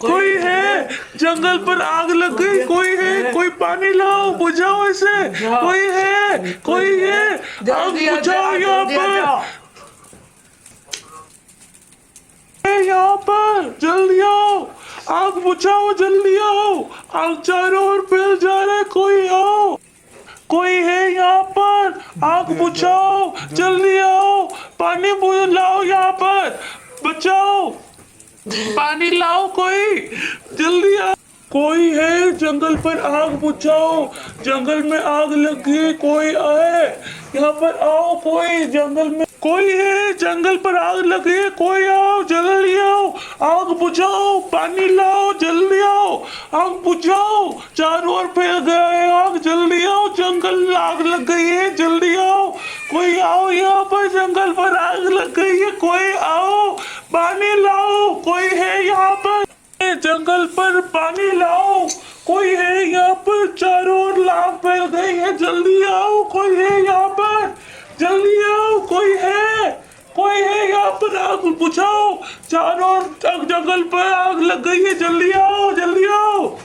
कोई है, जंगल पर आग लग गई, कोई है, कोई पानी लाओ, बुझाओ इसे, कोई है, कोई है, आग बुझाओ यहाँ पर, यहाँ पर जल्दी आओ, आग बुझाओ, जल्दी आओ, आग चारों ओर फैल जा रहा है, कोई आओ, कोई है यहाँ पर, आग बुझाओ, जल्दी आओ, पानी लाओ यहाँ पर, बचाओ, पानी लाओ, कोई जल्दी आओ, कोई है, जंगल पर आग बुझाओ, जंगल में आग लगी, कोई आए यहाँ पर, आओ, कोई जंगल में, कोई है, जंगल पर आग लगी, कोई आओ, जल्दी आओ, आग बुझाओ, पानी लाओ, जल्दी आओ, आग बुझाओ, चारों ओर फैल गया है आग, जल्दी आओ, जंगल आग लग गई है, जल्दी आओ, कोई आओ यहाँ पर, जंगल पर आग लग गई है, कोई आओ, पानी लाओ, कोई है यहाँ पर, जंगल पर पानी लाओ, कोई है यहाँ पर, चारों ओर आग फैल गई है, जल्दी आओ, कोई है यहाँ पर, जल्दी आओ, कोई है यहाँ पर, आग बुझाओ, चारों ओर जंगल पर आग लग गई है, जल्दी आओ, जल्दी आओ।